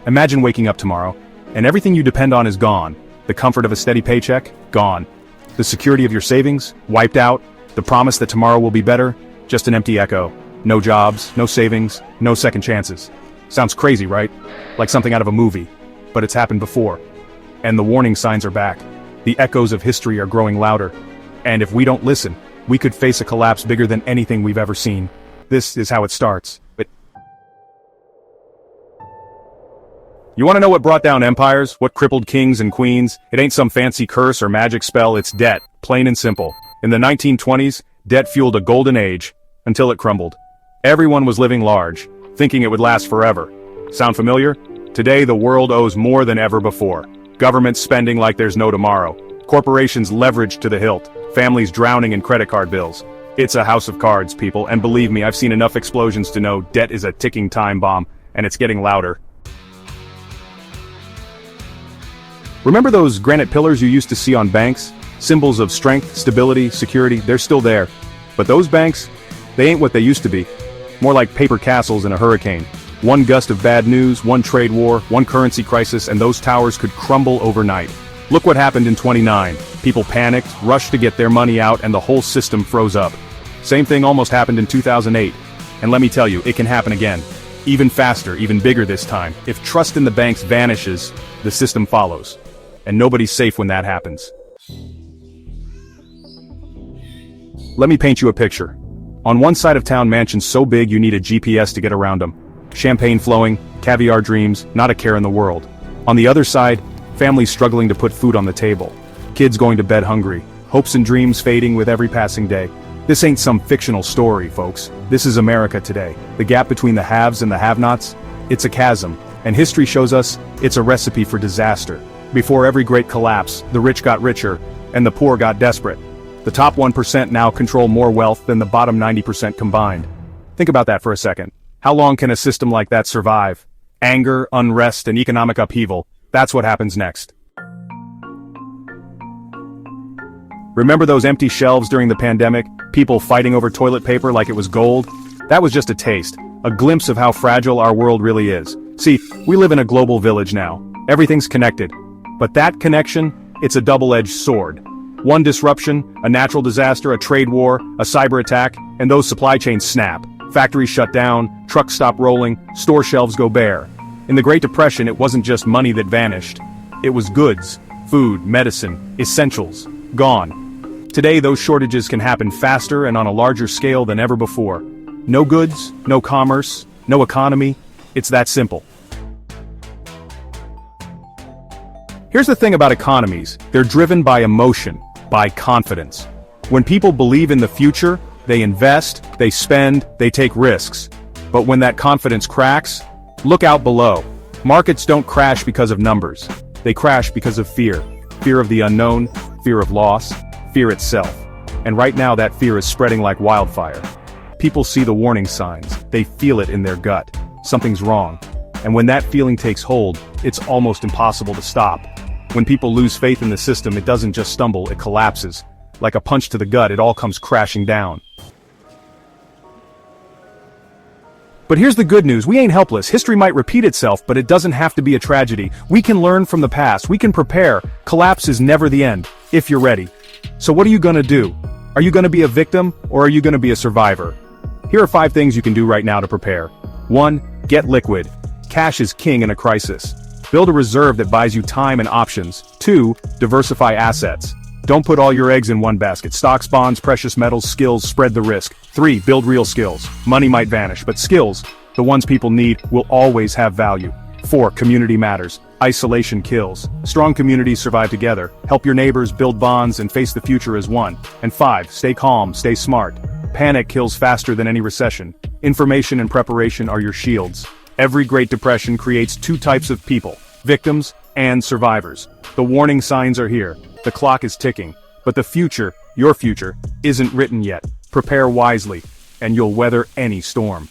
Imagine waking up tomorrow, and everything you depend on is gone. The comfort of a steady paycheck, gone. The security of your savings, wiped out. The promise that tomorrow will be better, just an empty echo. No jobs, no savings, no second chances. Sounds crazy, right? Like something out of a movie. But it's happened before. And the warning signs are back. The echoes of history are growing louder. And if we don't listen, we could face a collapse bigger than anything we've ever seen. This is how it starts. You want to know what brought down empires? What crippled kings and queens? It ain't some fancy curse or magic spell, it's debt. Plain and simple. In the 1920s, debt fueled a golden age, until it crumbled. Everyone was living large, thinking it would last forever. Sound familiar? Today the world owes more than ever before. Government spending like there's no tomorrow. Corporations leveraged to the hilt. Families drowning in credit card bills. It's a house of cards, people, and believe me, I've seen enough explosions to know debt is a ticking time bomb, and it's getting louder. Remember those granite pillars you used to see on banks? Symbols of strength, stability, security, they're still there. But those banks, they ain't what they used to be. More like paper castles in a hurricane. One gust of bad news, one trade war, one currency crisis, and those towers could crumble overnight. Look what happened in 29. People panicked, rushed to get their money out, and the whole system froze up. Same thing almost happened in 2008. And let me tell you, it can happen again. Even faster, even bigger this time. If trust in the banks vanishes, the system follows. And nobody's safe when that happens. Let me paint you a picture. On one side of town, mansions so big you need a GPS to get around them. Champagne flowing, caviar dreams, not a care in the world. On the other side, families struggling to put food on the table. Kids going to bed hungry, hopes and dreams fading with every passing day. This ain't some fictional story, folks. This is America today. The gap between the haves and the have-nots, it's a chasm. And history shows us it's a recipe for disaster. Before every great collapse, the rich got richer, and the poor got desperate. The top 1% now control more wealth than the bottom 90% combined. Think about that for a second. How long can a system like that survive? Anger, unrest, and economic upheaval, that's what happens next. Remember those empty shelves during the pandemic? People fighting over toilet paper like it was gold? That was just a taste, a glimpse of how fragile our world really is. See, we live in a global village now. Everything's connected. But that connection, it's a double-edged sword. One disruption, a natural disaster, a trade war, a cyber attack, and those supply chains snap. Factories shut down, trucks stop rolling, store shelves go bare. In the Great Depression, it wasn't just money that vanished. It was goods, food, medicine, essentials, gone. Today, those shortages can happen faster and on a larger scale than ever before. No goods, no commerce, no economy. It's that simple. Here's the thing about economies, they're driven by emotion, by confidence. When people believe in the future, they invest, they spend, they take risks. But when that confidence cracks, look out below. Markets don't crash because of numbers. They crash because of fear. Fear of the unknown, fear of loss, fear itself. And right now that fear is spreading like wildfire. People see the warning signs, they feel it in their gut. Something's wrong. And when that feeling takes hold, it's almost impossible to stop. When people lose faith in the system, it doesn't just stumble, it collapses. Like a punch to the gut, it all comes crashing down. But here's the good news, we ain't helpless. History might repeat itself, but it doesn't have to be a tragedy. We can learn from the past, we can prepare. Collapse is never the end, if you're ready. So what are you gonna do? Are you gonna be a victim, or are you gonna be a survivor? Here are 5 things you can do right now to prepare. 1. Get liquid. Cash is king in a crisis. Build a reserve that buys you time and options. 2. Diversify assets. Don't put all your eggs in one basket. Stocks, bonds, precious metals, skills, spread the risk. 3. Build real skills. Money might vanish, but skills, the ones people need, will always have value. 4. Community matters. Isolation kills. Strong communities survive together. Help your neighbors, build bonds, and face the future as one. And 5. Stay calm, stay smart. Panic kills faster than any recession. Information and preparation are your shields. Every Great Depression creates 2 types of people, victims and survivors. The warning signs are here. The clock is ticking. But the future, your future, isn't written yet. Prepare wisely, and you'll weather any storm.